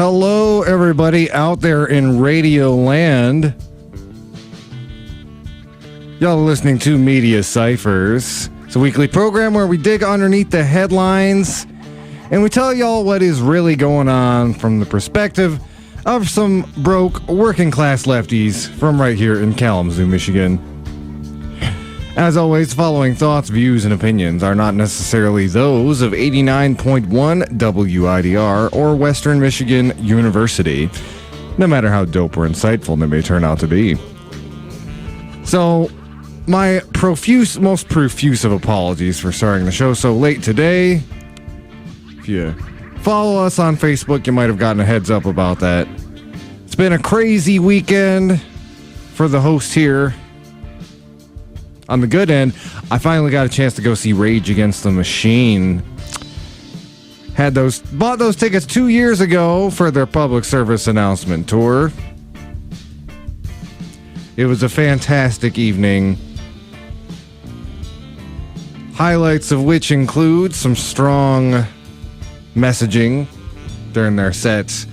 Hello, everybody out there in Radio Land. Y'all are listening to Media Cyphers. It's a weekly program where we dig underneath the headlines and we tell y'all what is really going on from the perspective of some broke working class lefties from right here in Kalamazoo, Michigan. As always, following thoughts, views, and opinions are not necessarily those of 89.1 WIDR or Western Michigan University, no matter how dope or insightful they may turn out to be. So, my most profuse of apologies for starting the show so late today. If you follow us on Facebook, you might have gotten a heads up about that. It's been a crazy weekend for the host here. On the good end, I finally got a chance to go see Rage Against the Machine. Bought those tickets 2 years ago for their public service announcement tour. It was a fantastic evening. Highlights of which include some strong messaging during their sets.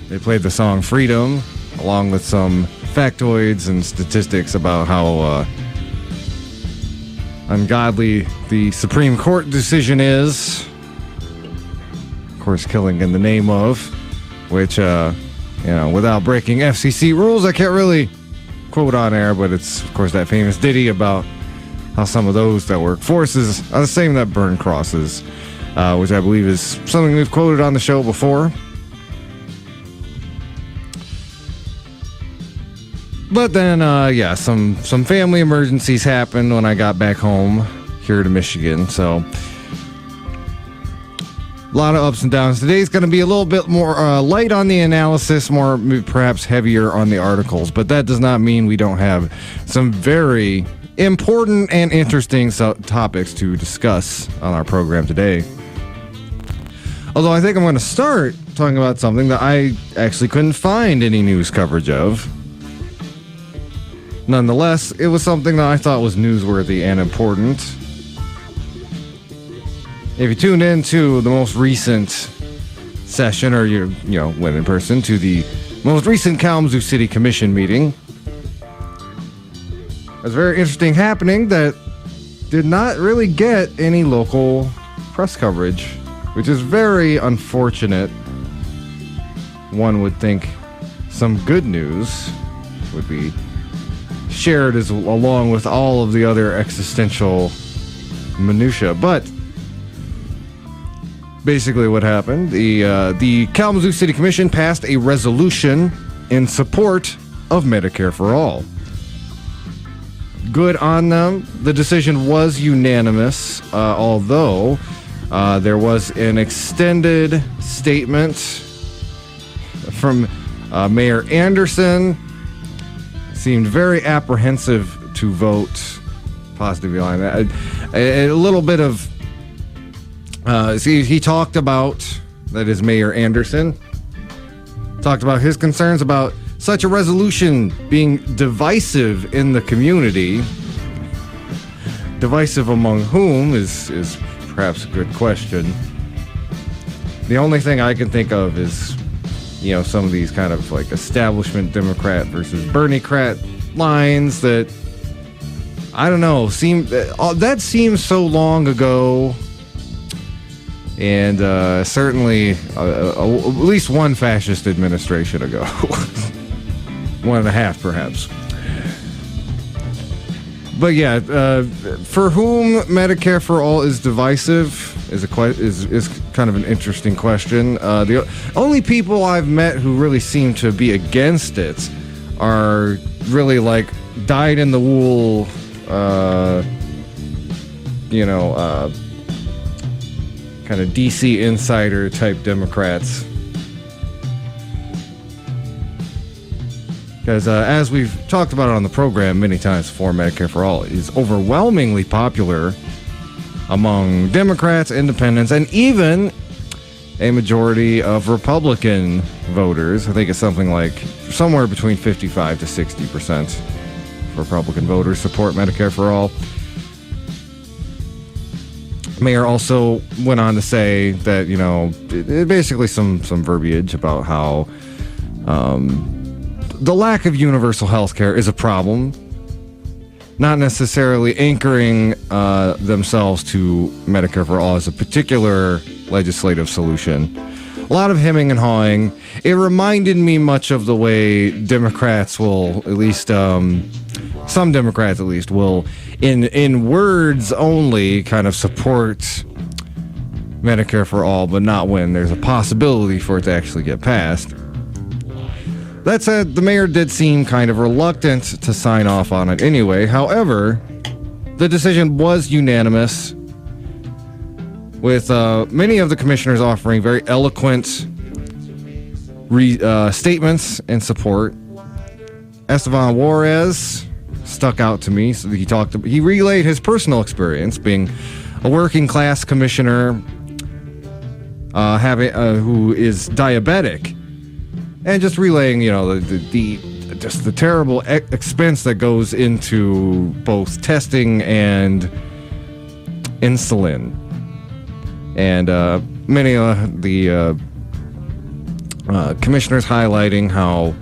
They played the song Freedom, along with some factoids and statistics about how ungodly the Supreme Court decision is. Of course, killing in the name of, which, without breaking FCC rules, I can't really quote on air, but it's, of course, that famous ditty about how some of those that work forces are the same that burn crosses, which I believe is something we've quoted on the show before. But then, some family emergencies happened when I got back home here to Michigan. So, a lot of ups and downs. Today's going to be a little bit more light on the analysis, more perhaps heavier on the articles. But that does not mean we don't have some very important and interesting topics to discuss on our program today. Although I think I'm going to start talking about something that I actually couldn't find any news coverage of. Nonetheless, it was something that I thought was newsworthy and important. If you tuned into the most recent session, or you went in person to the most recent Kalamazoo City Commission meeting, it was a very interesting happening that did not really get any local press coverage, which is very unfortunate. One would think some good news would be shared along with all of the other existential minutia. But basically what happened, the Kalamazoo City Commission passed a resolution in support of Medicare for All. Good on them. The decision was unanimous, although there was an extended statement from Mayor Anderson. Seemed very apprehensive to vote positively on that. A little bit of he talked about, that is Mayor Anderson, talked about his concerns about such a resolution being divisive in the community. Divisive among whom is perhaps a good question. The only thing I can think of is, some of these kind of like establishment Democrat versus Bernie-crat lines that, I don't know, that seems so long ago. And certainly at least one fascist administration ago. 1.5 perhaps. But yeah, for whom Medicare for All is divisive is kind of an interesting question. The only people I've met who really seem to be against it are really like dyed-in-the-wool, kind of DC insider type Democrats. Because as we've talked about it on the program many times before, Medicare for All is overwhelmingly popular among Democrats, independents, and even a majority of Republican voters. I think it's something like somewhere between 55 to 60% of Republican voters support Medicare for All. Mayor also went on to say that, basically some verbiage about how the lack of universal health care is a problem, not necessarily anchoring themselves to Medicare for All as a particular legislative solution. A lot of hemming and hawing. It reminded me much of the way Democrats will, at least some Democrats at least, will in words only kind of support Medicare for All, but not when there's a possibility for it to actually get passed. That said, the mayor did seem kind of reluctant to sign off on it anyway. However, the decision was unanimous, with many of the commissioners offering very eloquent statements in support. Esteban Juarez stuck out to me. So he relayed his personal experience being a working class commissioner who is diabetic, and just relaying, the terrible expense that goes into both testing and insulin, and many of the commissioners highlighting how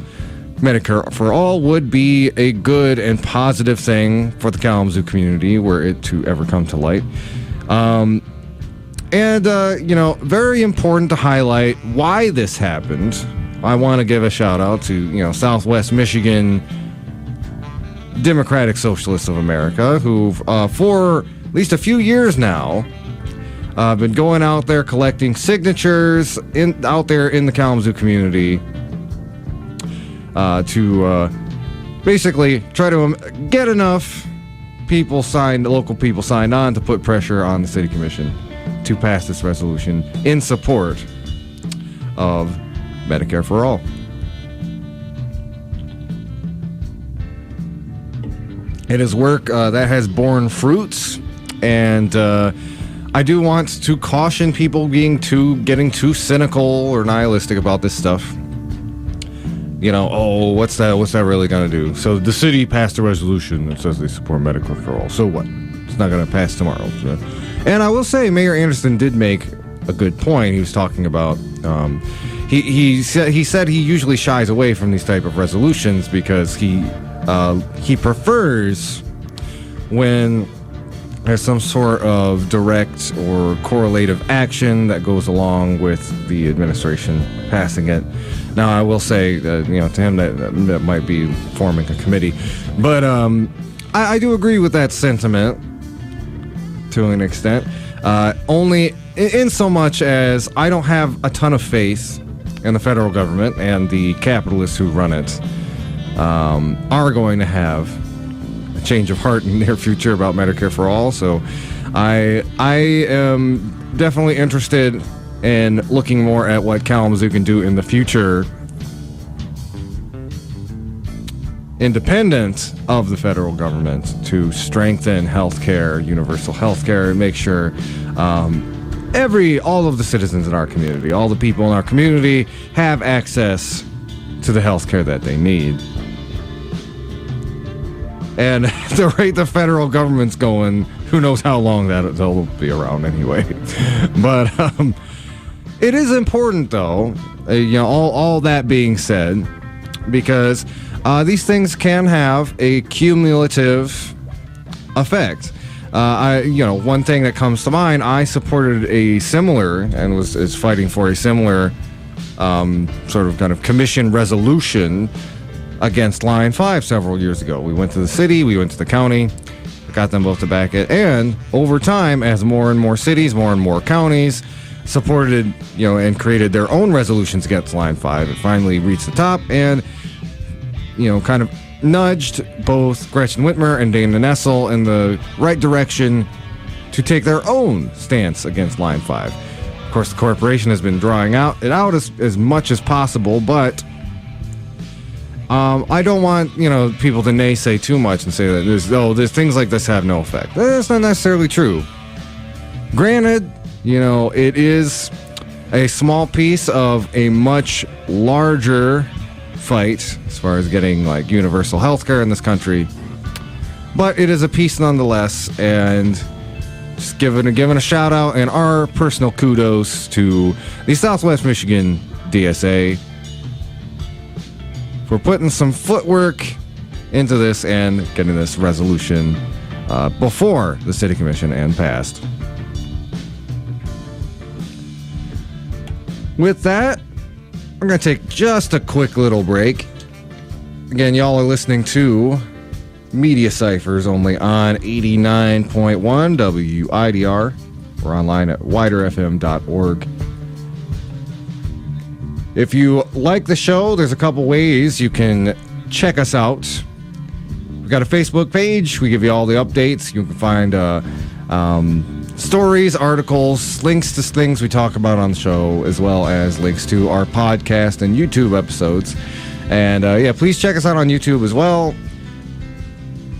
Medicare for All would be a good and positive thing for the Kalamazoo community were it to ever come to light. Very important to highlight why this happened. I want to give a shout out to, Southwest Michigan Democratic Socialists of America, who for at least a few years now been going out there collecting signatures out there in the Kalamazoo community to basically try to get enough local people signed on to put pressure on the city commission to pass this resolution in support of Medicare for All. It is work that has borne fruits, and I do want to caution people getting too cynical or nihilistic about this stuff. What's that really going to do? So the city passed a resolution that says they support Medicare for All. So what? It's not going to pass tomorrow. And I will say, Mayor Anderson did make a good point. He was talking about he said he usually shies away from these type of resolutions because he prefers when there's some sort of direct or correlative action that goes along with the administration passing it. Now, I will say that, to him that might be forming a committee, but I do agree with that sentiment to an extent. Only in so much as I don't have a ton of faith in the federal government, and the capitalists who run it are going to have a change of heart in the near future about Medicare for All. So I am definitely interested in looking more at what Kalamazoo can do in the future, independent of the federal government, to strengthen healthcare, universal healthcare, and make sure all of the citizens in our community, all the people in our community have access to the healthcare that they need. And the rate the federal government's going, who knows how long they'll be around anyway. But it is important, though, all that being said, because these things can have a cumulative effect. One thing that comes to mind, I supported a similar and is fighting for a similar sort of kind of commission resolution against Line 5 several years ago. We went to the city, we went to the county, got them both to back it, and over time, as more and more cities, more and more counties supported, and created their own resolutions against Line 5, it finally reached the top and, kind of nudged both Gretchen Whitmer and Dana Nessel in the right direction to take their own stance against Line 5. Of course, the corporation has been drawing it out as much as possible, but I don't want, people to naysay too much and say that there's things like this have no effect. That's not necessarily true. Granted, it is a small piece of a much larger fight as far as getting universal health care in this country, but it is a piece nonetheless, and just giving a shout out and our personal kudos to the Southwest Michigan DSA for putting some footwork into this and getting this resolution before the City Commission and passed. With that, I'm going to take just a quick little break. Again, y'all are listening to Media Cyphers only on 89.1 WIDR. We're online at widerfm.org. If you like the show, there's a couple ways you can check us out. We've got a Facebook page. We give you all the updates. You can find stories, articles, links to things we talk about on the show, as well as links to our podcast and YouTube episodes. And please check us out on YouTube as well.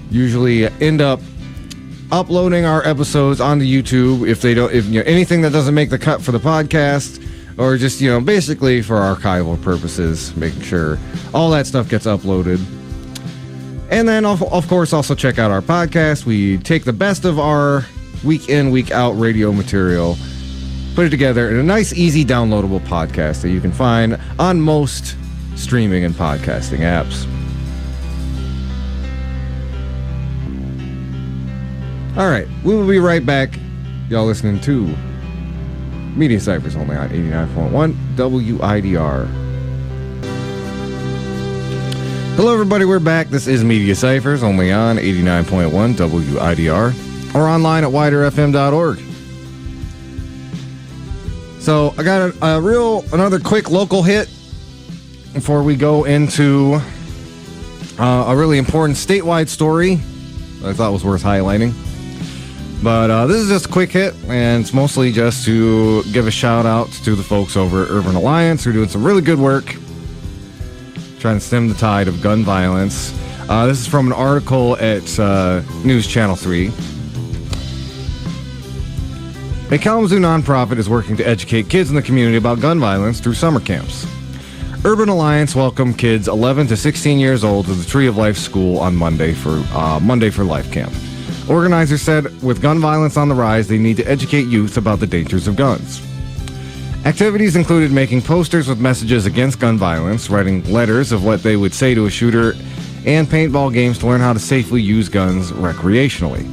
Usually end up uploading our episodes onto YouTube if anything that doesn't make the cut for the podcast, or just basically for archival purposes, making sure all that stuff gets uploaded. And then of course also check out our podcast. We take the best of our week in, week out radio material, put it together in a nice, easy, downloadable podcast that you can find on most streaming and podcasting apps. All right, we will be right back. Y'all listening to Media Cyphers only on 89.1 WIDR. Hello, everybody. We're back. This is Media Cyphers only on 89.1 WIDR. Or online at widerfm.org. So I got another quick local hit before we go into a really important statewide story that I thought was worth highlighting. But this is just a quick hit, and it's mostly just to give a shout out to the folks over at Urban Alliance who are doing some really good work trying to stem the tide of gun violence. This is from an article at News Channel 3. A Kalamazoo nonprofit is working to educate kids in the community about gun violence through summer camps. Urban Alliance welcomed kids 11 to 16 years old to the Tree of Life School on Monday for Life Camp. Organizers said with gun violence on the rise, they need to educate youth about the dangers of guns. Activities included making posters with messages against gun violence, writing letters of what they would say to a shooter, and paintball games to learn how to safely use guns recreationally.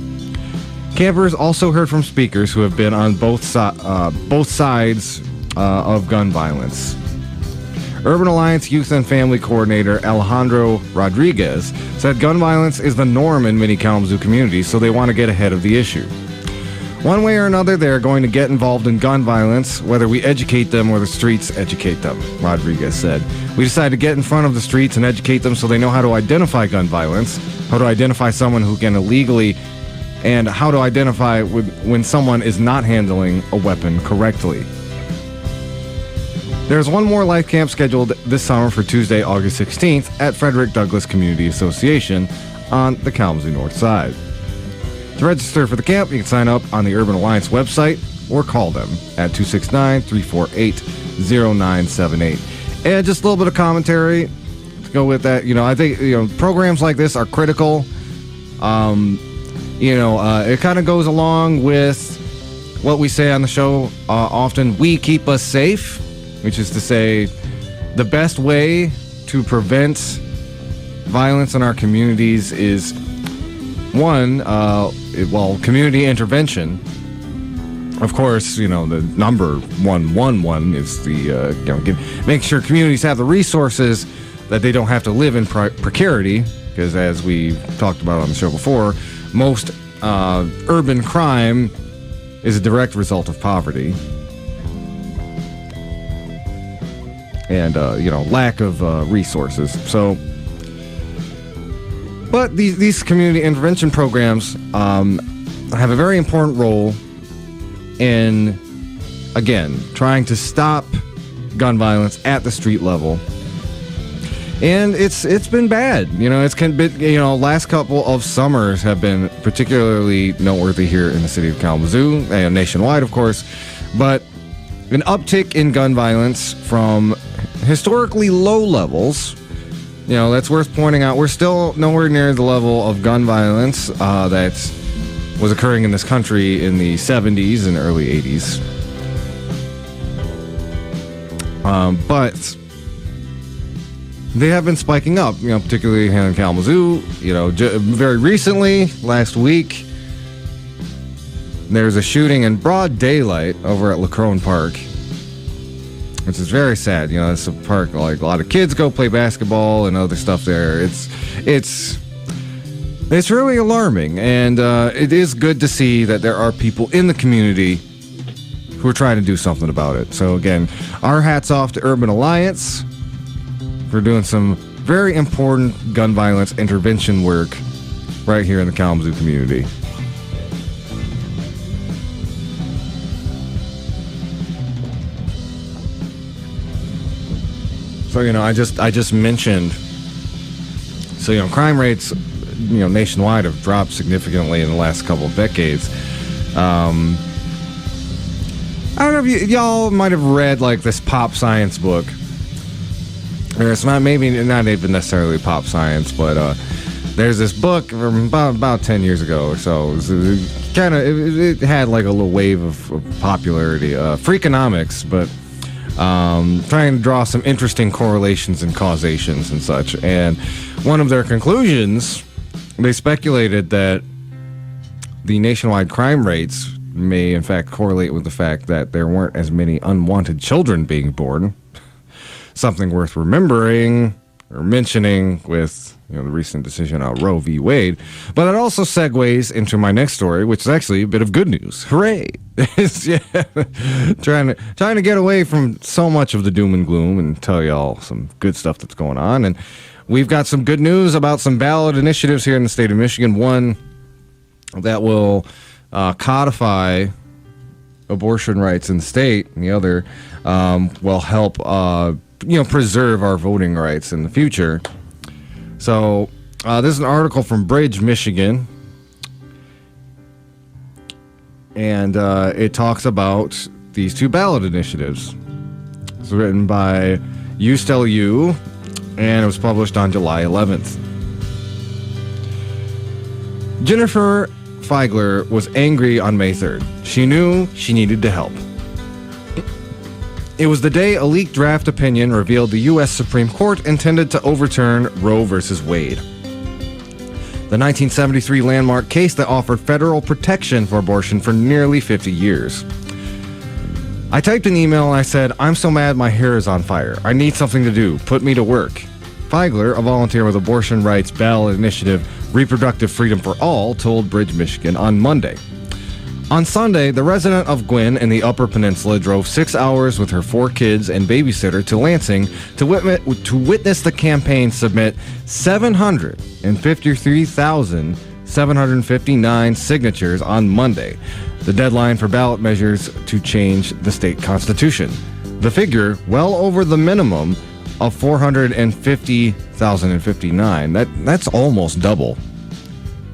Campers also heard from speakers who have been on both sides of gun violence. Urban Alliance Youth and Family Coordinator Alejandro Rodriguez said gun violence is the norm in many Kalamazoo communities, so they want to get ahead of the issue. One way or another, they are going to get involved in gun violence, whether we educate them or the streets educate them, Rodriguez said. We decided to get in front of the streets and educate them so they know how to identify gun violence, how to identify someone who can illegally, and how to identify when someone is not handling a weapon correctly. There's one more life camp scheduled this summer for Tuesday, August 16th at Frederick Douglass Community Association on the Kalamazoo North Side. To register for the camp, you can sign up on the Urban Alliance website or call them at 269-348-0978. And just a little bit of commentary to go with that. I think, programs like this are critical. It kind of goes along with what we say on the show often. We keep us safe, which is to say the best way to prevent violence in our communities is community intervention. Of course, the number 111 is make sure communities have the resources that they don't have to live in precarity, because as we talked about on the show before, most urban crime is a direct result of poverty and lack of resources. So, but these community intervention programs have a very important role in, again, trying to stop gun violence at the street level. And it's been bad. Last couple of summers have been particularly noteworthy here in the city of Kalamazoo and nationwide, of course. But an uptick in gun violence from historically low levels. That's worth pointing out. We're still nowhere near the level of gun violence that was occurring in this country in the 70s and early 80s. But they have been spiking up, particularly here in Kalamazoo. Very recently, last week, there's a shooting in broad daylight over at Lacrone Park, which is very sad. It's a park like a lot of kids go play basketball and other stuff there. It's really alarming, and it is good to see that there are people in the community who are trying to do something about it. So again, our hats off to Urban Alliance for doing some very important gun violence intervention work right here in the Kalamazoo community. So, I just mentioned, crime rates, nationwide have dropped significantly in the last couple of decades. I don't know if y'all might have read, this pop science book. Or it's maybe not even necessarily pop science, but there's this book from about 10 years ago or so. It had, a little wave of popularity. Freakonomics, but trying to draw some interesting correlations and causations and such. And one of their conclusions, they speculated that the nationwide crime rates may in fact correlate with the fact that there weren't as many unwanted children being born. Something worth remembering or mentioning with the recent decision on Roe v. Wade. But it also segues into my next story, which is actually a bit of good news. Hooray! Trying to get away from so much of the doom and gloom and tell y'all some good stuff that's going on. And we've got some good news about some ballot initiatives here in the state of Michigan. One that will codify abortion rights in the state, and the other will help preserve our voting rights in the future. So this is an article from Bridge, Michigan, and it talks about these two ballot initiatives. It's written by USTLU, and it was published on July 11th. Jennifer Feigler was angry on May 3rd. She knew she needed to help. It was the day a leaked draft opinion revealed the U.S. Supreme Court intended to overturn Roe v. Wade, the 1973 landmark case that offered federal protection for abortion for nearly 50 years. I typed an email and I said, "I'm so mad my hair is on fire. I need something to do. Put me to work." Feigler, a volunteer with abortion rights ballot initiative Reproductive Freedom for All, told Bridge, Michigan on Monday. On Sunday, the resident of Gwynn in the Upper Peninsula drove 6 hours with her 4 kids and babysitter to Lansing to witness the campaign submit 753,759 signatures on Monday, the deadline for ballot measures to change the state constitution. The figure, well over the minimum of 450,059. That's almost double.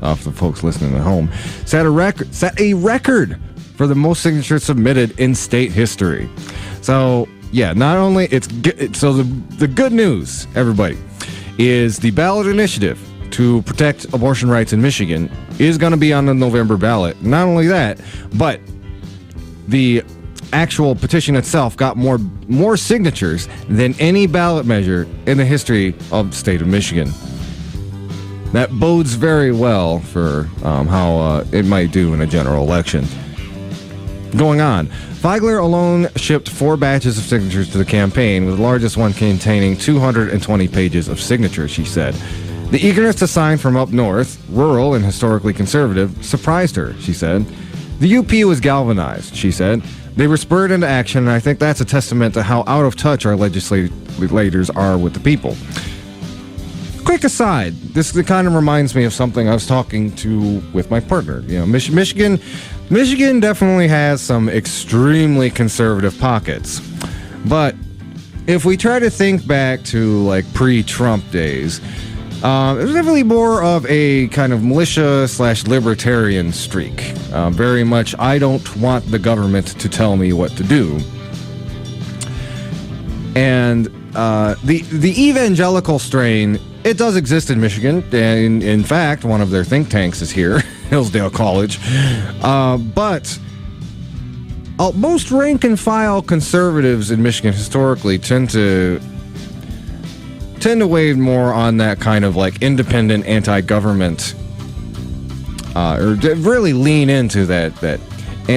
For the folks listening at home, set a record for the most signatures submitted in state history. So yeah, not only it's good, so the good news, everybody, is the ballot initiative to protect abortion rights in Michigan is going to be on the November ballot. Not only that, but the actual petition itself got more signatures than any ballot measure in the history of the state of Michigan. That bodes very well for how it might do in a general election. Going on, Feigler alone shipped 4 batches of signatures to the campaign, with the largest one containing 220 pages of signatures, she said. The eagerness to sign from up north, rural and historically conservative, surprised her, she said. The UP was galvanized, she said. They were spurred into action, and I think that's a testament to how out of touch our legislators are with the people. Quick aside, this kind of reminds me of something I was talking to with my partner. Michigan definitely has some extremely conservative pockets. But if we try to think back to pre-Trump days, it was definitely more of a kind of militia/libertarian streak. Very much, I don't want the government to tell me what to do. And the evangelical strain, it does exist in Michigan, and in fact, one of their think tanks is here. Hillsdale College. But most rank-and-file conservatives in Michigan historically tend to weigh more on that kind of like independent anti-government, or really lean into that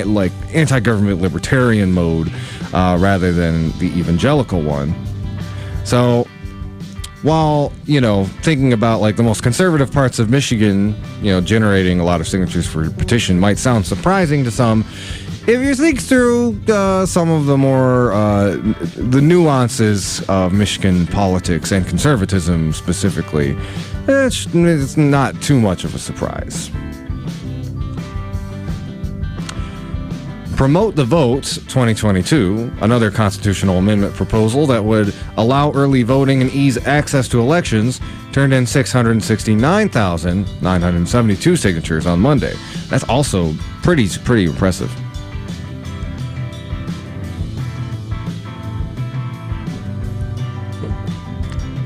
like anti-government libertarian mode rather than the evangelical one. So while, thinking about like the most conservative parts of Michigan, generating a lot of signatures for a petition might sound surprising to some, if you think through some of the more the nuances of Michigan politics and conservatism specifically, it's not too much of a surprise. Promote the Vote 2022, another constitutional amendment proposal that would allow early voting and ease access to elections, turned in 669,972 signatures on Monday. That's also pretty impressive.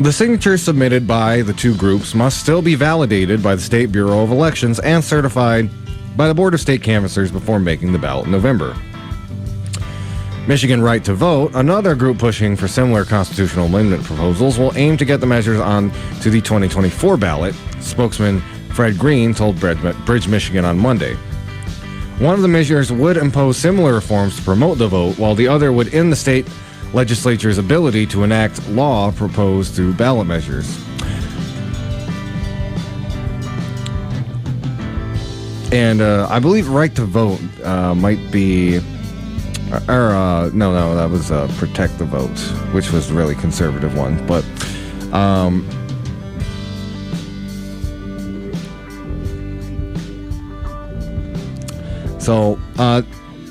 The signatures submitted by the two groups must still be validated by the State Bureau of Elections and certified by the Board of State Canvassers before making the ballot in November. Michigan Right to Vote, another group pushing for similar constitutional amendment proposals, will aim to get the measures on to the 2024 ballot, spokesman Fred Green told Bridge, Michigan on Monday. One of the measures would impose similar reforms to promote the vote, while the other would end the state legislature's ability to enact law proposed through ballot measures. And I believe Right to Vote might be, no, that was Protect the Vote, which was the really conservative one. But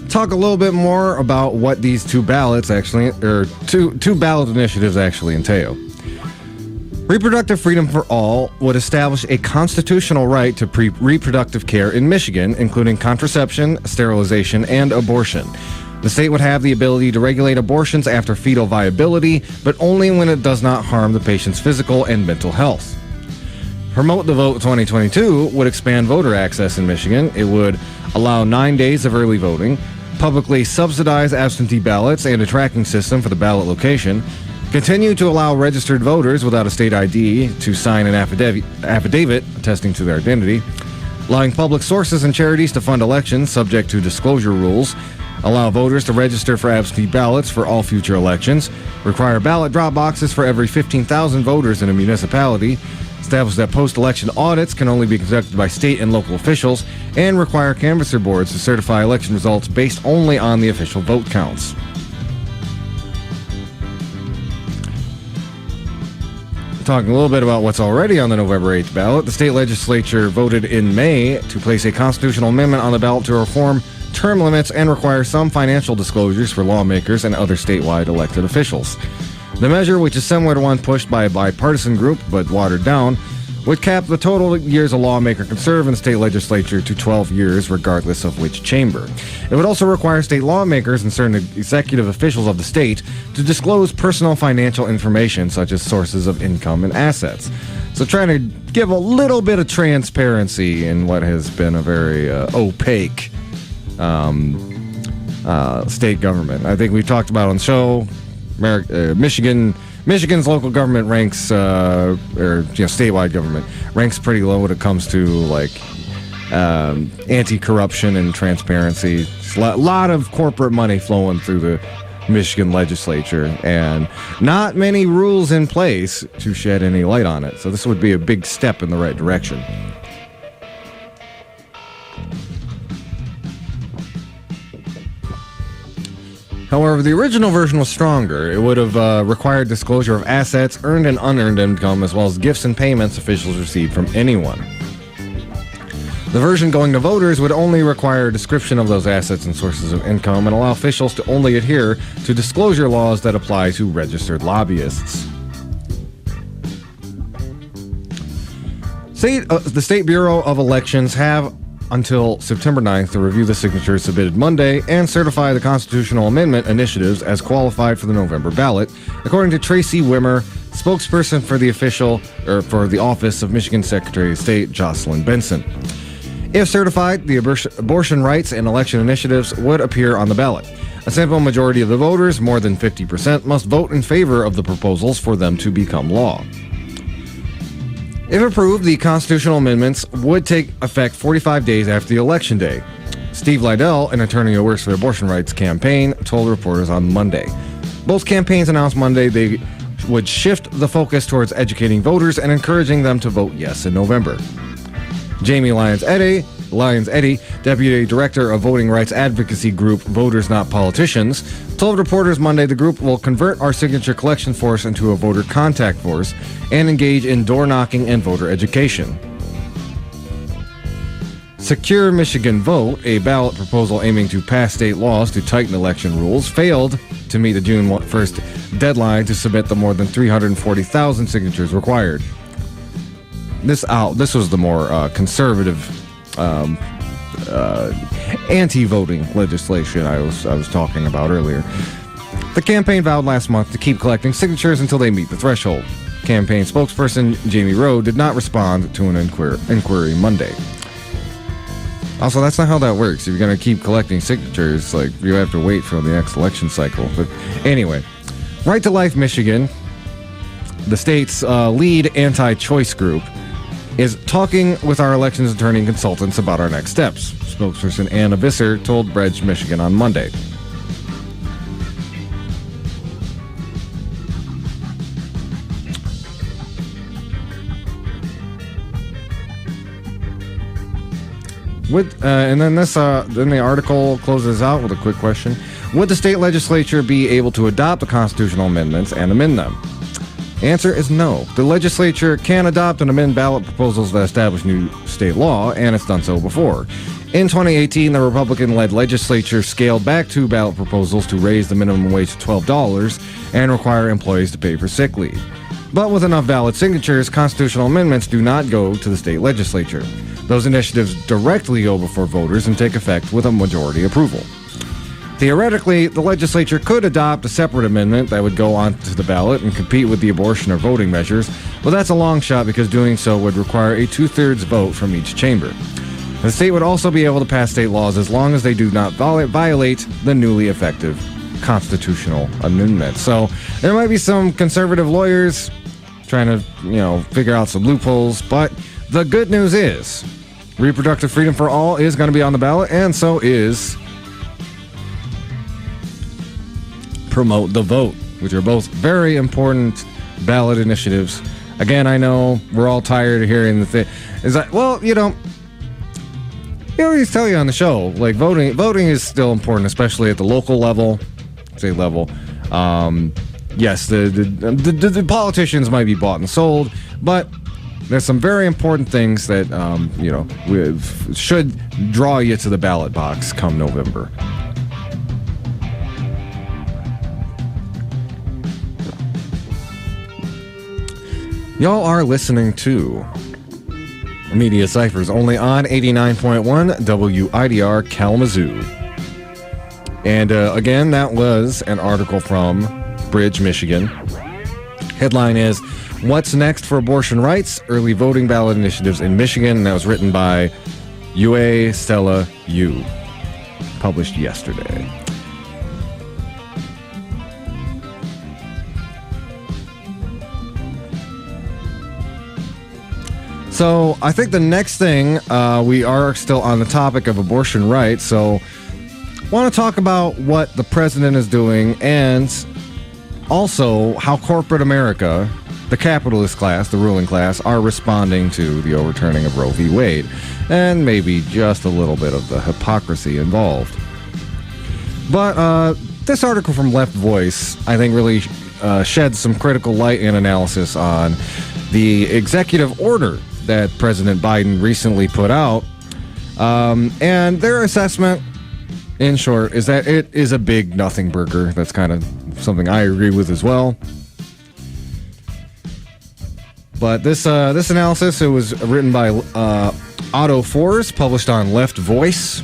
talk a little bit more about what these two ballots actually, or two ballot initiatives actually entail. Reproductive freedom for all would establish a constitutional right to reproductive care in Michigan, including contraception, sterilization, and abortion. The state would have the ability to regulate abortions after fetal viability, but only when it does not harm the patient's physical and mental health. Promote the Vote 2022 would expand voter access in Michigan. It would allow 9 days of early voting, publicly subsidize absentee ballots and a tracking system for the ballot location, continue to allow registered voters without a state ID to sign an affidavit attesting to their identity, allowing public sources and charities to fund elections subject to disclosure rules, allow voters to register for absentee ballots for all future elections, require ballot drop boxes for every 15,000 voters in a municipality, establish that post-election audits can only be conducted by state and local officials, and require canvasser boards to certify election results based only on the official vote counts. Talking a little bit about what's already on the November 8th ballot, the state legislature voted in May to place a constitutional amendment on the ballot to reform term limits and require some financial disclosures for lawmakers and other statewide elected officials. The measure, which is similar to one pushed by a bipartisan group but watered down, would cap the total years a lawmaker can serve in the state legislature to 12 years, regardless of which chamber. It would also require state lawmakers and certain executive officials of the state to disclose personal financial information, such as sources of income and assets. So trying to give a little bit of transparency in what has been a very opaque state government. I think we've talked about on the show, Michigan's local government ranks, statewide government ranks pretty low when it comes to like anti-corruption and transparency. It's a lot of corporate money flowing through the Michigan legislature, and not many rules in place to shed any light on it. So this would be a big step in the right direction. However, the original version was stronger. It would have required disclosure of assets, earned and unearned income, as well as gifts and payments officials received from anyone. The version going to voters would only require a description of those assets and sources of income and allow officials to only adhere to disclosure laws that apply to registered lobbyists. The State Bureau of Elections have until September 9th to review the signatures submitted Monday and certify the constitutional amendment initiatives as qualified for the November ballot, according to Tracy Wimmer, spokesperson for the office of Michigan Secretary of State Jocelyn Benson. If certified, the abortion rights and election initiatives would appear on the ballot. A simple majority of the voters, more than 50%, must vote in favor of the proposals for them to become law. If approved, the constitutional amendments would take effect 45 days after the election day. Steve Liddell, an attorney who works for the abortion rights campaign, told reporters on Monday. Both campaigns announced Monday they would shift the focus towards educating voters and encouraging them to vote yes in November. Jamie Lyons-Eddy, Deputy Director of Voting Rights Advocacy Group Voters Not Politicians, told reporters Monday the group will convert our signature collection force into a voter contact force and engage in door knocking and voter education. Secure Michigan Vote, a ballot proposal aiming to pass state laws to tighten election rules, failed to meet the June 1st deadline to submit the more than 340,000 signatures required. This was the more conservative, anti-voting legislation I was talking about earlier. The campaign vowed last month to keep collecting signatures until they meet the threshold. Campaign spokesperson Jamie Rowe did not respond to an inquiry Monday. Also, that's not how that works. If you're going to keep collecting signatures, you have to wait for the next election cycle. But anyway, Right to Life Michigan, the state's lead anti-choice group, is talking with our elections attorney and consultants about our next steps. Spokesperson Anna Visser told Bridge, Michigan on Monday. And then then the article closes out with a quick question. Would the state legislature be able to adopt the constitutional amendments and amend them? Answer is no. The legislature can adopt and amend ballot proposals that establish new state law, and it's done so before. In 2018, the Republican-led legislature scaled back two ballot proposals to raise the minimum wage to $12 and require employees to pay for sick leave. But with enough valid signatures, constitutional amendments do not go to the state legislature. Those initiatives directly go before voters and take effect with a majority approval. Theoretically, the legislature could adopt a separate amendment that would go onto the ballot and compete with the abortion or voting measures, but that's a long shot because doing so would require a 2/3 vote from each chamber. The state would also be able to pass state laws as long as they do not violate the newly effective constitutional amendment. So there might be some conservative lawyers trying to, figure out some loopholes, but the good news is reproductive freedom for all is going to be on the ballot, and so is Promote the Vote, which are both very important ballot initiatives. Again, I know we're all tired of hearing the thing. Is that, we always tell you on the show, voting is still important, especially at the local level, state level. Yes, the politicians might be bought and sold, but there's some very important things that, should draw you to the ballot box come November. Y'all are listening to Media Cyphers only on 89.1 WIDR Kalamazoo. And again, that was an article from Bridge, Michigan. Headline is, What's Next for Abortion Rights? Early Voting Ballot Initiatives in Michigan. And that was written by Yue Stella Yu. Published yesterday. So I think the next thing, we are still on the topic of abortion rights, so want to talk about what the president is doing and also how corporate America, the capitalist class, the ruling class, are responding to the overturning of Roe v. Wade, and maybe just a little bit of the hypocrisy involved. But this article from Left Voice, I think, really sheds some critical light and analysis on the executive order that President Biden recently put out. And their assessment, in short, is that it is a big Nothingburger. That's kind of something I agree with as well. But this analysis, it was written by Otto Force, published on Left Voice.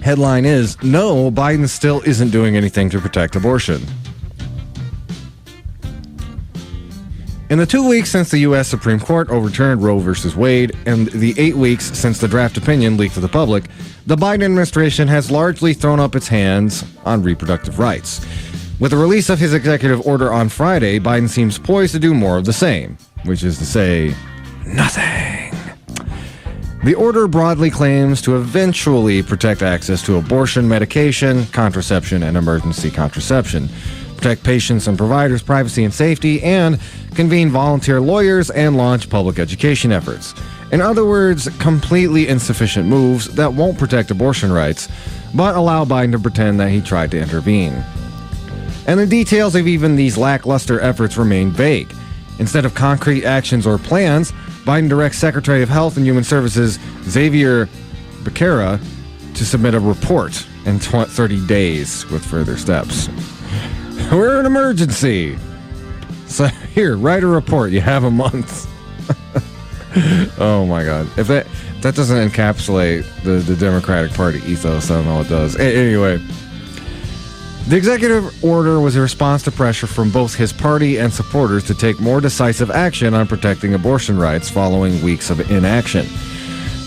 Headline is, No, Biden still isn't doing anything to protect abortion. In the 2 weeks since the U.S. Supreme Court overturned Roe v. Wade and the 8 weeks since the draft opinion leaked to the public, the Biden administration has largely thrown up its hands on reproductive rights. With the release of his executive order on Friday, Biden seems poised to do more of the same, which is to say, nothing. The order broadly claims to eventually protect access to abortion, medication, contraception, and emergency contraception, protect patients' and providers' privacy and safety, and convene volunteer lawyers and launch public education efforts. In other words, completely insufficient moves that won't protect abortion rights, but allow Biden to pretend that he tried to intervene. And the details of even these lackluster efforts remain vague. Instead of concrete actions or plans, Biden directs Secretary of Health and Human Services Xavier Becerra to submit a report in 30 days with further steps. We're in an emergency. So here, write a report. You have a month. Oh my God. If that doesn't encapsulate the Democratic Party ethos, I don't know what does. Anyway, the executive order was a response to pressure from both his party and supporters to take more decisive action on protecting abortion rights following weeks of inaction.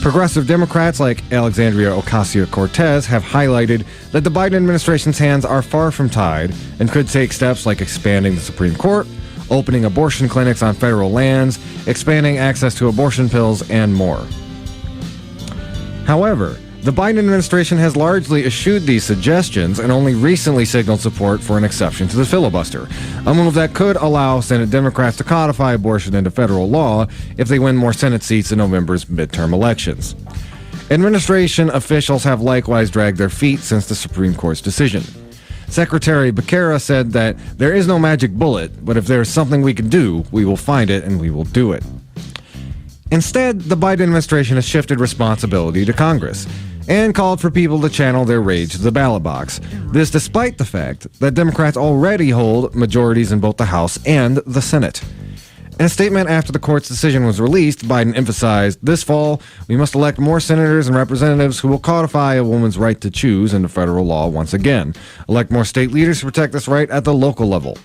Progressive Democrats like Alexandria Ocasio-Cortez have highlighted that the Biden administration's hands are far from tied and could take steps like expanding the Supreme Court, opening abortion clinics on federal lands, expanding access to abortion pills, and more. However, the Biden administration has largely eschewed these suggestions and only recently signaled support for an exception to the filibuster, a move that could allow Senate Democrats to codify abortion into federal law if they win more Senate seats in November's midterm elections. Administration officials have likewise dragged their feet since the Supreme Court's decision. Secretary Becerra said that there is no magic bullet, but if there is something we can do, we will find it and we will do it. Instead, the Biden administration has shifted responsibility to Congress and called for people to channel their rage to the ballot box. This despite the fact that Democrats already hold majorities in both the House and the Senate. In a statement after the court's decision was released, Biden emphasized, "This fall, we must elect more senators and representatives who will codify a woman's right to choose into federal law once again. Elect more state leaders to protect this right at the local level."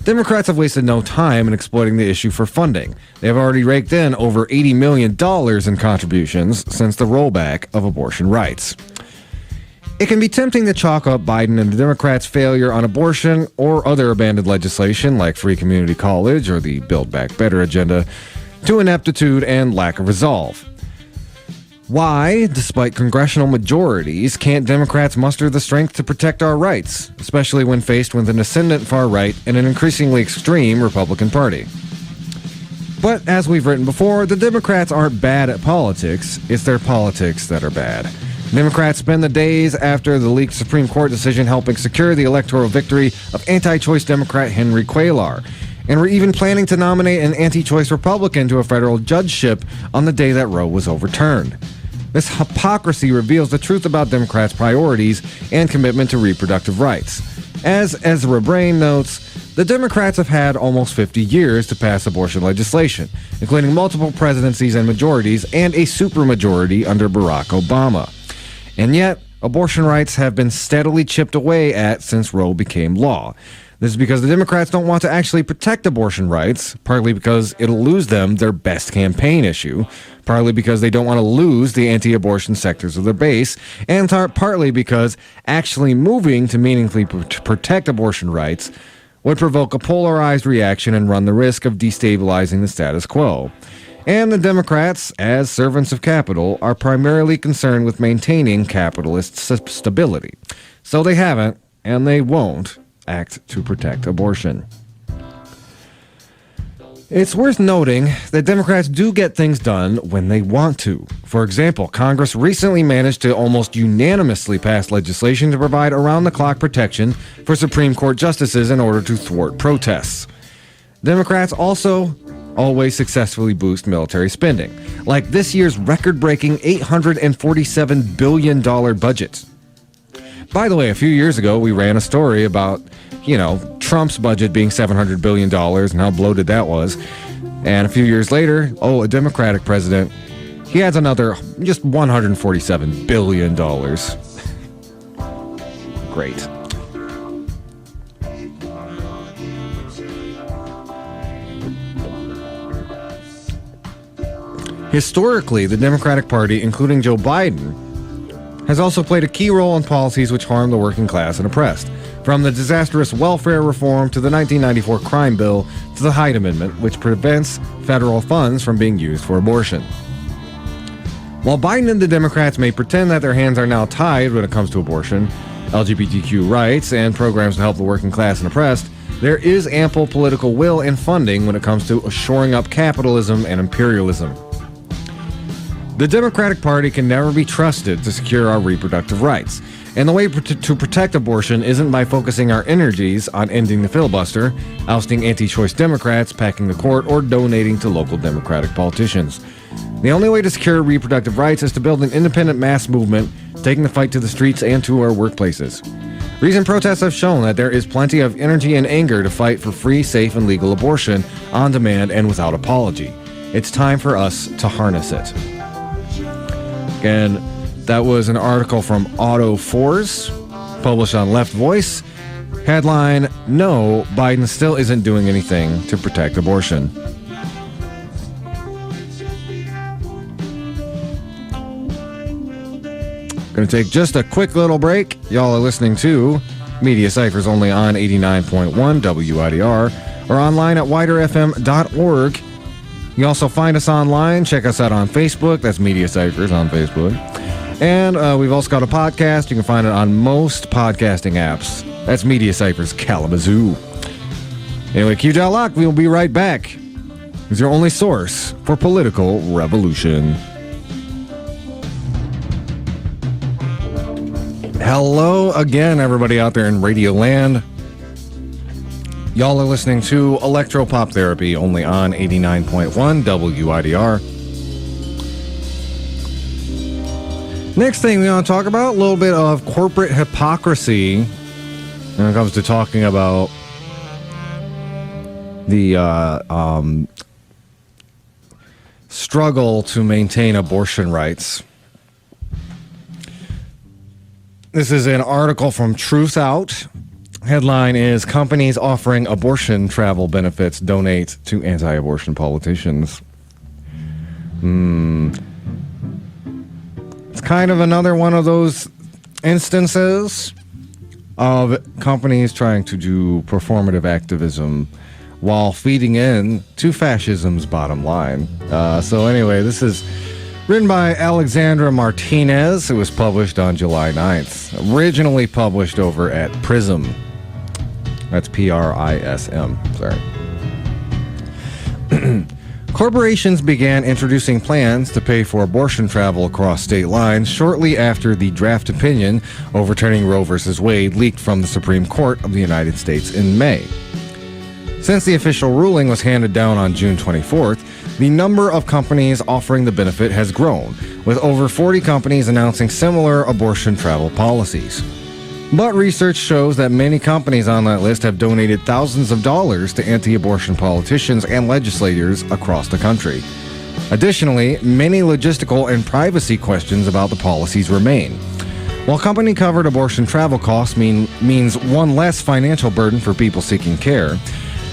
Democrats have wasted no time in exploiting the issue for funding. They have already raked in over $80 million in contributions since the rollback of abortion rights. It can be tempting to chalk up Biden and the Democrats' failure on abortion or other abandoned legislation like free community college or the Build Back Better agenda to ineptitude and lack of resolve. Why, despite congressional majorities, can't Democrats muster the strength to protect our rights, especially when faced with an ascendant far right and an increasingly extreme Republican Party? But as we've written before, the Democrats aren't bad at politics, it's their politics that are bad. Democrats spend the days after the leaked Supreme Court decision helping secure the electoral victory of anti-choice Democrat Henry Cuellar, and were even planning to nominate an anti-choice Republican to a federal judgeship on the day that Roe was overturned. This hypocrisy reveals the truth about Democrats' priorities and commitment to reproductive rights. As Ezra Brain notes, the Democrats have had almost 50 years to pass abortion legislation, including multiple presidencies and majorities and a supermajority under Barack Obama. And yet, abortion rights have been steadily chipped away at since Roe became law. This is because the Democrats don't want to actually protect abortion rights, partly because it'll lose them their best campaign issue, partly because they don't want to lose the anti-abortion sectors of their base, and partly because actually moving to meaningfully protect abortion rights would provoke a polarized reaction and run the risk of destabilizing the status quo. And the Democrats, as servants of capital, are primarily concerned with maintaining capitalist stability. So they haven't, and they won't, act to protect abortion. It's worth noting that Democrats do get things done when they want to. For example, Congress recently managed to almost unanimously pass legislation to provide around-the-clock protection for Supreme Court justices in order to thwart protests. Democrats also always successfully boost military spending, like this year's record-breaking $847 billion budget. By the way, a few years ago, we ran a story about, Trump's budget being $700 billion and how bloated that was. And a few years later, a Democratic president, he adds another just $147 billion. Great. Historically, the Democratic Party, including Joe Biden, has also played a key role in policies which harm the working class and oppressed, from the disastrous welfare reform to the 1994 crime bill to the Hyde Amendment, which prevents federal funds from being used for abortion. While Biden and the Democrats may pretend that their hands are now tied when it comes to abortion, LGBTQ rights, and programs to help the working class and oppressed, there is ample political will and funding when it comes to shoring up capitalism and imperialism. The Democratic Party can never be trusted to secure our reproductive rights, and the way to protect abortion isn't by focusing our energies on ending the filibuster, ousting anti-choice Democrats, packing the court, or donating to local Democratic politicians. The only way to secure reproductive rights is to build an independent mass movement, taking the fight to the streets and to our workplaces. Recent protests have shown that there is plenty of energy and anger to fight for free, safe, and legal abortion on demand and without apology. It's time for us to harness it. And that was an article from Auto Force, published on Left Voice. Headline, No, Biden still isn't doing anything to protect abortion. Going to take just a quick little break. Y'all are listening to Media Cyphers only on 89.1 WIDR or online at widerfm.org. You also find us online. Check us out on Facebook. That's Media Cyphers on Facebook. And we've also got a podcast. You can find it on most podcasting apps. That's Media Cyphers Kalamazoo. Anyway, keep that locked. We'll be right back. It's your only source for political revolution. Hello again, everybody out there in Radio Land. Y'all are listening to Electropop Therapy only on 89.1 WIDR. Next thing we want to talk about, a little bit of corporate hypocrisy when it comes to talking about the struggle to maintain abortion rights. This is an article from Truth Out. Headline is, Companies Offering Abortion Travel Benefits Donate to Anti-Abortion Politicians. It's kind of another one of those instances of companies trying to do performative activism while feeding in to fascism's bottom line. So anyway, this is written by Alexandra Martinez. It was published on July 9th. Originally published over at Prism. That's PRISM. Sorry. Corporations began introducing plans to pay for abortion travel across state lines shortly after the draft opinion overturning Roe v. Wade leaked from the Supreme Court of the United States in May. Since the official ruling was handed down on June 24th, the number of companies offering the benefit has grown, with over 40 companies announcing similar abortion travel policies. But research shows that many companies on that list have donated thousands of dollars to anti-abortion politicians and legislators across the country. Additionally, many logistical and privacy questions about the policies remain. While company-covered abortion travel costs means one less financial burden for people seeking care,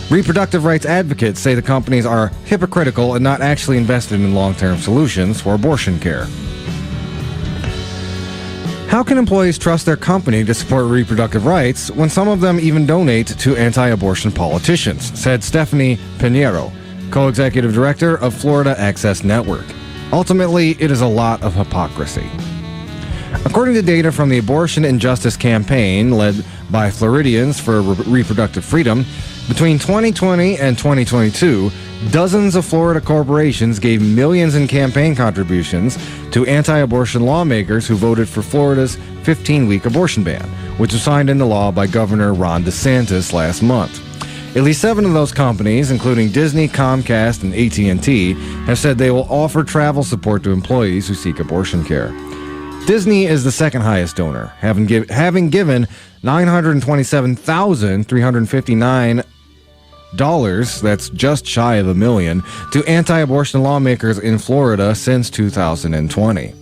reproductive rights advocates say the companies are hypocritical and not actually invested in long-term solutions for abortion care. How can employees trust their company to support reproductive rights when some of them even donate to anti-abortion politicians, said Stephanie Pinheiro, co-executive director of Florida Access Network. Ultimately, it is a lot of hypocrisy. According to data from the Abortion and Justice Campaign, led by Floridians for Reproductive Freedom, between 2020 and 2022, dozens of Florida corporations gave millions in campaign contributions to anti-abortion lawmakers who voted for Florida's 15-week abortion ban, which was signed into law by Governor Ron DeSantis last month. At least 7 of those companies, including Disney, Comcast, and AT&T, have said they will offer travel support to employees who seek abortion care. Disney is the second highest donor, having given $927,359, that's just shy of $1 million, to anti-abortion lawmakers in Florida since 2020.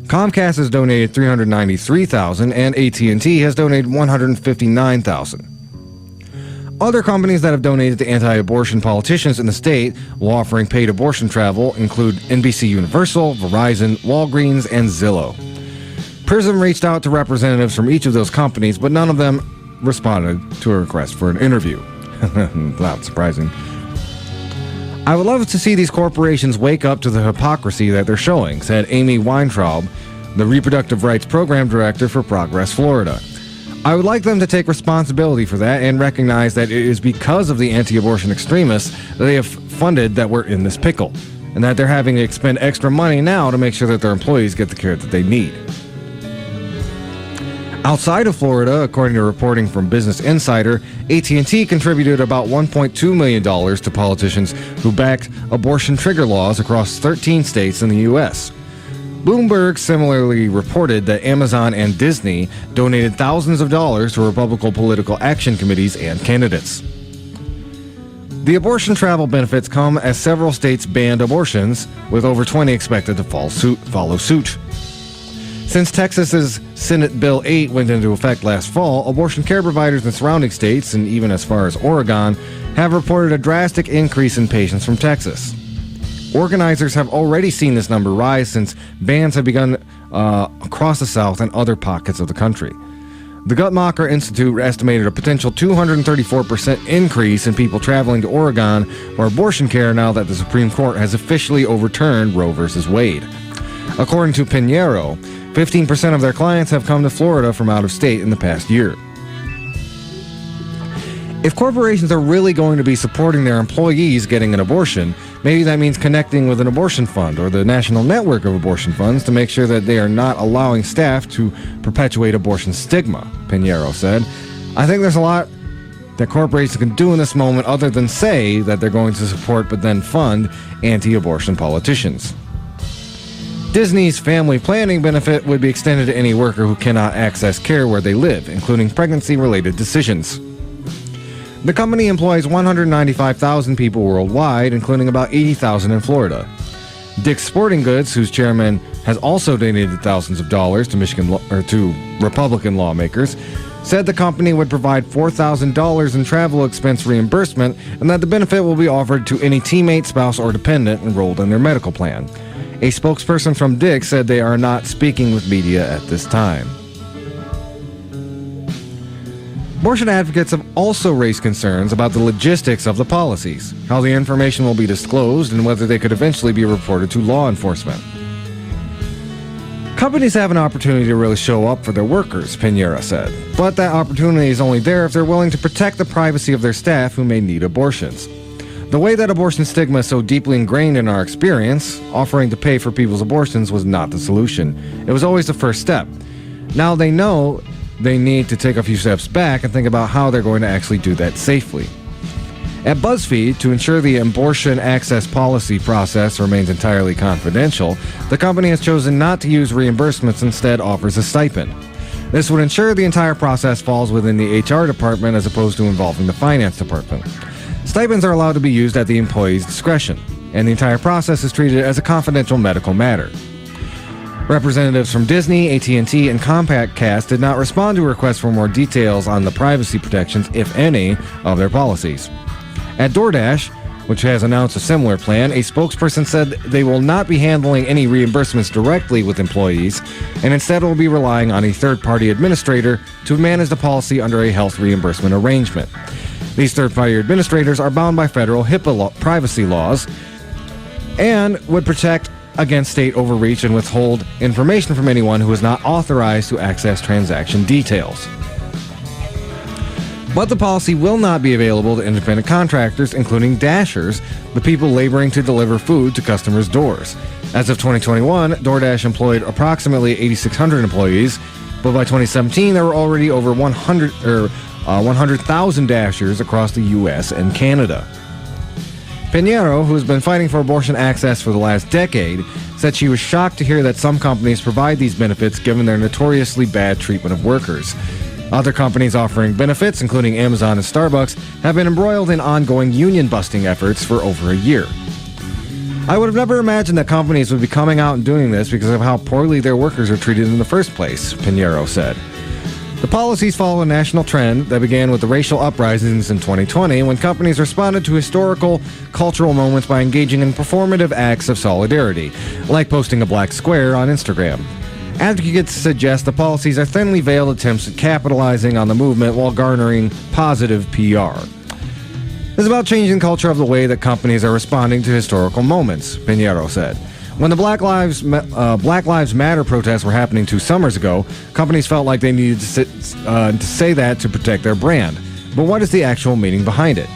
Comcast has donated $393,000 and AT&T has donated $159,000. Other companies that have donated to anti-abortion politicians in the state while offering paid abortion travel include NBC Universal, Verizon, Walgreens, and Zillow. PRISM reached out to representatives from each of those companies, but none of them responded to a request for an interview. Not surprising. I would love to see these corporations wake up to the hypocrisy that they're showing, said Amy Weintraub, the Reproductive Rights Program Director for Progress Florida. I would like them to take responsibility for that and recognize that it is because of the anti-abortion extremists that they have funded that we're in this pickle, and that they're having to expend extra money now to make sure that their employees get the care that they need. Outside of Florida, according to reporting from Business Insider, AT&T contributed about $1.2 million to politicians who backed abortion trigger laws across 13 states in the U.S. Bloomberg similarly reported that Amazon and Disney donated thousands of dollars to Republican political action committees and candidates. The abortion travel benefits come as several states banned abortions, with over 20 expected to follow suit. Since Texas's Senate Bill 8 went into effect last fall, abortion care providers in surrounding states, and even as far as Oregon, have reported a drastic increase in patients from Texas. Organizers have already seen this number rise since bans have begun across the South and other pockets of the country. The Guttmacher Institute estimated a potential 234% increase in people traveling to Oregon for abortion care now that the Supreme Court has officially overturned Roe v. Wade. According to Pinheiro, 15% of their clients have come to Florida from out of state in the past year. If corporations are really going to be supporting their employees getting an abortion, maybe that means connecting with an abortion fund or the national network of abortion funds to make sure that they are not allowing staff to perpetuate abortion stigma, Pinheiro said. I think there's a lot that corporations can do in this moment other than say that they're going to support but then fund anti-abortion politicians. Disney's family planning benefit would be extended to any worker who cannot access care where they live, including pregnancy-related decisions. The company employs 195,000 people worldwide, including about 80,000 in Florida. Dick's Sporting Goods, whose chairman has also donated thousands of dollars to Republican lawmakers, said the company would provide $4,000 in travel expense reimbursement and that the benefit will be offered to any teammate, spouse, or dependent enrolled in their medical plan. A spokesperson from Dick's said they are not speaking with media at this time. Abortion advocates have also raised concerns about the logistics of the policies, how the information will be disclosed, and whether they could eventually be reported to law enforcement. Companies have an opportunity to really show up for their workers, Pinheiro said, but that opportunity is only there if they're willing to protect the privacy of their staff who may need abortions. The way that abortion stigma is so deeply ingrained in our experience, offering to pay for people's abortions was not the solution. It was always the first step. Now they know they need to take a few steps back and think about how they're going to actually do that safely. At BuzzFeed, to ensure the abortion access policy process remains entirely confidential, the company has chosen not to use reimbursements, instead offers a stipend. This would ensure the entire process falls within the HR department as opposed to involving the finance department. Stipends are allowed to be used at the employee's discretion, and the entire process is treated as a confidential medical matter. Representatives from Disney, AT&T, and Comcast did not respond to requests for more details on the privacy protections, if any, of their policies. At DoorDash, which has announced a similar plan, a spokesperson said they will not be handling any reimbursements directly with employees, and instead will be relying on a third-party administrator to manage the policy under a health reimbursement arrangement. These third-party administrators are bound by federal HIPAA privacy laws and would protect against state overreach and withhold information from anyone who is not authorized to access transaction details. But the policy will not be available to independent contractors, including Dashers, the people laboring to deliver food to customers' doors. As of 2021, DoorDash employed approximately 8,600 employees, but by 2017 there were already over 100,000 Dashers across the U.S. and Canada. Pinheiro, who has been fighting for abortion access for the last decade, said she was shocked to hear that some companies provide these benefits given their notoriously bad treatment of workers. Other companies offering benefits, including Amazon and Starbucks, have been embroiled in ongoing union-busting efforts for over a year. I would have never imagined that companies would be coming out and doing this because of how poorly their workers are treated in the first place, Pinheiro said. The policies follow a national trend that began with the racial uprisings in 2020 when companies responded to historical, cultural moments by engaging in performative acts of solidarity, like posting a black square on Instagram. Advocates suggest the policies are thinly veiled attempts at capitalizing on the movement while garnering positive PR. It's about changing the culture of the way that companies are responding to historical moments, Pinheiro said. When the Black Lives Matter protests were happening 2 summers ago, companies felt like they needed to say that to protect their brand. But what is the actual meaning behind it?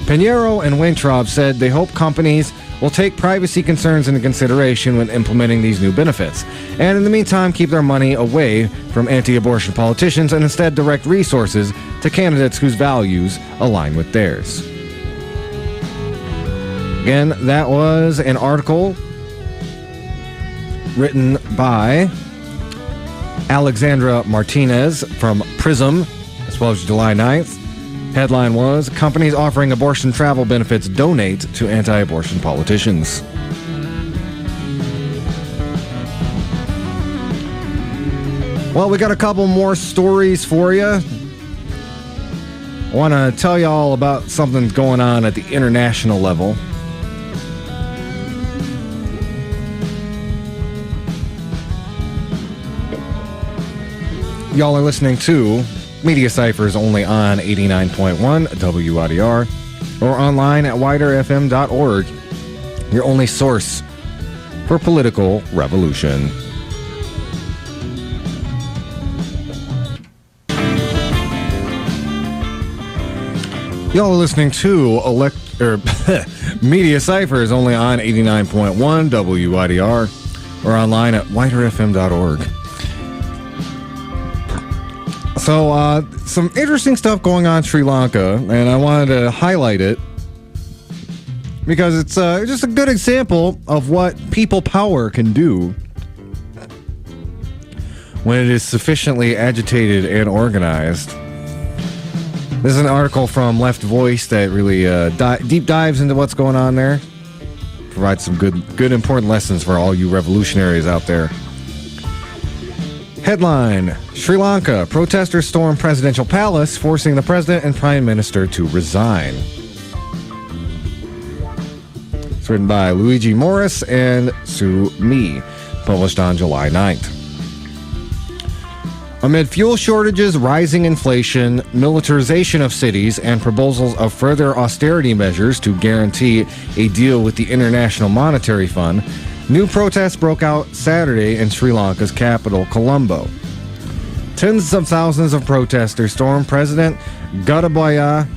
Pinheiro and Weintraub said they hope companies will take privacy concerns into consideration when implementing these new benefits, and in the meantime keep their money away from anti-abortion politicians and instead direct resources to candidates whose values align with theirs. Again, that was an article written by Alexandra Martinez from Prism, as well as July 9th. Headline was, Companies Offering Abortion Travel Benefits Donate to Anti-Abortion Politicians. Well, we got a couple more stories for you. I want to tell you all about something going on at the international level. Y'all are listening to Media Cyphers only on 89.1 WIDR or online at widerfm.org, your only source for political revolution. Y'all are listening to Media Cyphers only on 89.1 WIDR or online at widerfm.org. So, some interesting stuff going on in Sri Lanka, and I wanted to highlight it because it's just a good example of what people power can do when it is sufficiently agitated and organized. This is an article from Left Voice that really deep dives into what's going on there. Provides some good important lessons for all you revolutionaries out there. Headline, Sri Lanka, protesters storm presidential palace, forcing the president and prime minister to resign. It's written by Luigi Morris and Sue Mee, published on July 9th. Amid fuel shortages, rising inflation, militarization of cities, and proposals of further austerity measures to guarantee a deal with the International Monetary Fund, new protests broke out Saturday in Sri Lanka's capital, Colombo. Tens of thousands of protesters stormed President Gotabaya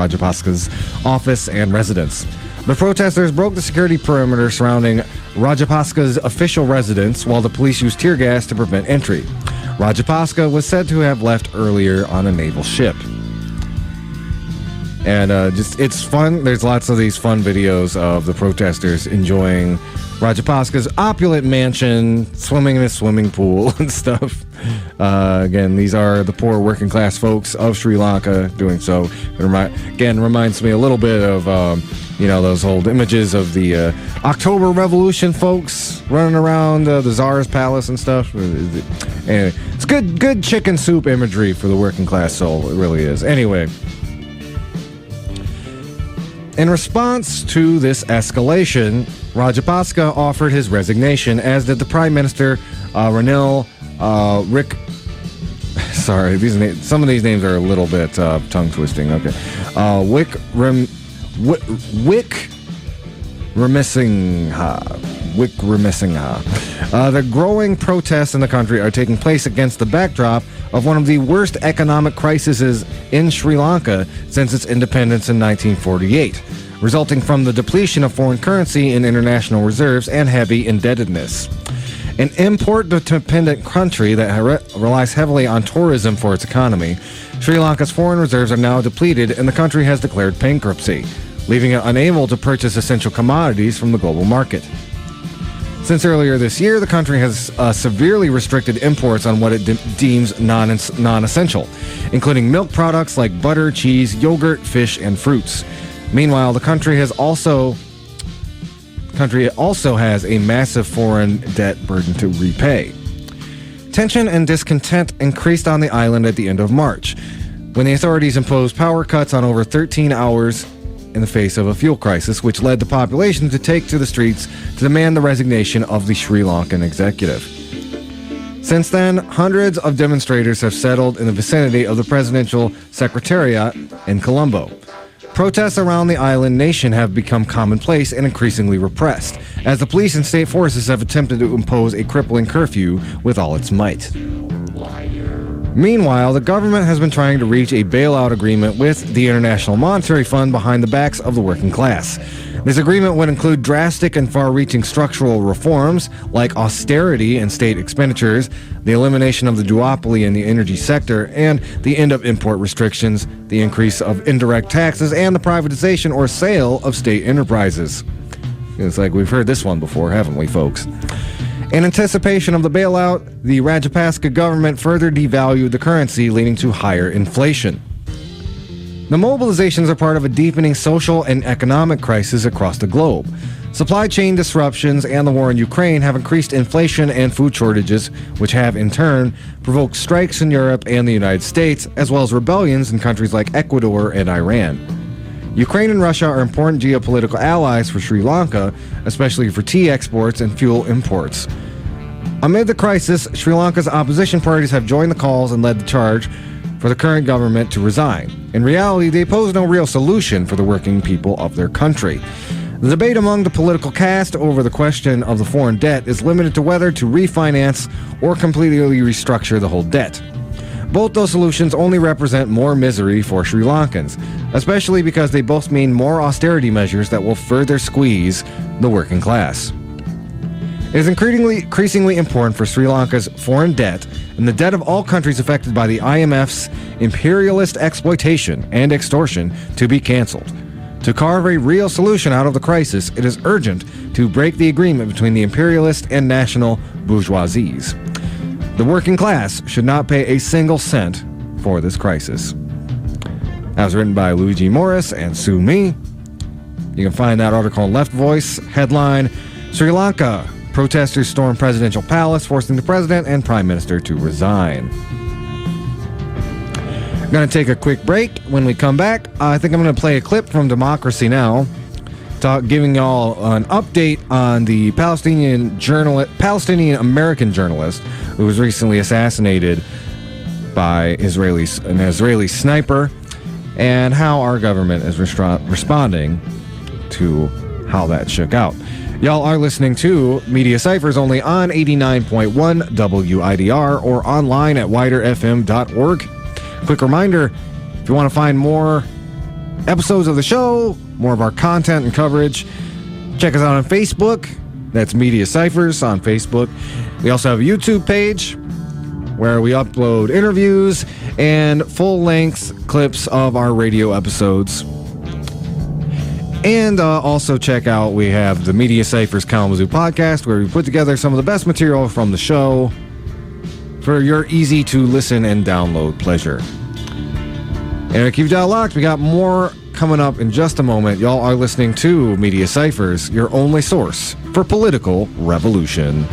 Rajapaksa's office and residence. The protesters broke the security perimeter surrounding Rajapaksa's official residence while the police used tear gas to prevent entry. Rajapaksa was said to have left earlier on a naval ship. And it's fun. There's lots of these fun videos of the protesters enjoying Rajapaksa's opulent mansion, swimming in a swimming pool and stuff. Again, these are the poor working class folks of Sri Lanka doing so. It reminds me a little bit of, those old images of the October Revolution folks running around the Tsar's palace and stuff. And it's good chicken soup imagery for the working class soul. It really is. Anyway. In response to this escalation, Rajapaksa offered his resignation, as did the Prime Minister Ranil Sorry, some of these names are a little bit tongue twisting. Okay, Wickremesinghe. The growing protests in the country are taking place against the backdrop of one of the worst economic crises in Sri Lanka since its independence in 1948, resulting from the depletion of foreign currency in international reserves and heavy indebtedness. An import-dependent country that relies heavily on tourism for its economy, Sri Lanka's foreign reserves are now depleted and the country has declared bankruptcy, leaving it unable to purchase essential commodities from the global market. Since earlier this year, the country has severely restricted imports on what it deems non-essential, including milk products like butter, cheese, yogurt, fish, and fruits. Meanwhile, the country has also country also has a massive foreign debt burden to repay. Tension and discontent increased on the island at the end of March, when the authorities imposed power cuts on over 13 hours in the face of a fuel crisis, which led the population to take to the streets to demand the resignation of the Sri Lankan executive. Since then, hundreds of demonstrators have settled in the vicinity of the presidential secretariat in Colombo. Protests around the island nation have become commonplace and increasingly repressed, as the police and state forces have attempted to impose a crippling curfew with all its might. Meanwhile, the government has been trying to reach a bailout agreement with the International Monetary Fund behind the backs of the working class. This agreement would include drastic and far-reaching structural reforms like austerity in state expenditures, the elimination of the duopoly in the energy sector, and the end of import restrictions, the increase of indirect taxes, and the privatization or sale of state enterprises. It's like we've heard this one before, haven't we, folks? In anticipation of the bailout, the Rajapaksa government further devalued the currency, leading to higher inflation. The mobilizations are part of a deepening social and economic crisis across the globe. Supply chain disruptions and the war in Ukraine have increased inflation and food shortages, which have, in turn, provoked strikes in Europe and the United States, as well as rebellions in countries like Ecuador and Iran. Ukraine and Russia are important geopolitical allies for Sri Lanka, especially for tea exports and fuel imports. Amid the crisis, Sri Lanka's opposition parties have joined the calls and led the charge for the current government to resign. In reality, they pose no real solution for the working people of their country. The debate among the political caste over the question of the foreign debt is limited to whether to refinance or completely restructure the whole debt. Both those solutions only represent more misery for Sri Lankans, especially because they both mean more austerity measures that will further squeeze the working class. It is increasingly important for Sri Lanka's foreign debt and the debt of all countries affected by the IMF's imperialist exploitation and extortion to be canceled. To carve a real solution out of the crisis, it is urgent to break the agreement between the imperialist and national bourgeoisies. The working class should not pay a single cent for this crisis. That was written by Luigi Morris and Sue Me. You can find that article on Left Voice. Headline, Sri Lanka. Protesters storm presidential palace, forcing the president and prime minister to resign. I'm going to take a quick break. When we come back, I think I'm going to play a clip from Democracy Now!, giving y'all an update on the Palestinian-American journalist who was recently assassinated by an Israeli sniper, and how our government is responding to how that shook out. Y'all are listening to Media Cyphers only on 89.1 WIDR or online at widerfm.org. Quick reminder, if you want to find more episodes of the show, more of our content and coverage, check us out on Facebook. That's Media Cyphers on Facebook. We also have a YouTube page where we upload interviews and full-length clips of our radio episodes. And also check out, we have the Media Cyphers Kalamazoo podcast, where we put together some of the best material from the show for your easy-to-listen and download pleasure. And keep that locked. We got more coming up in just a moment. Y'all are listening to Media Cyphers, your only source for political revolution.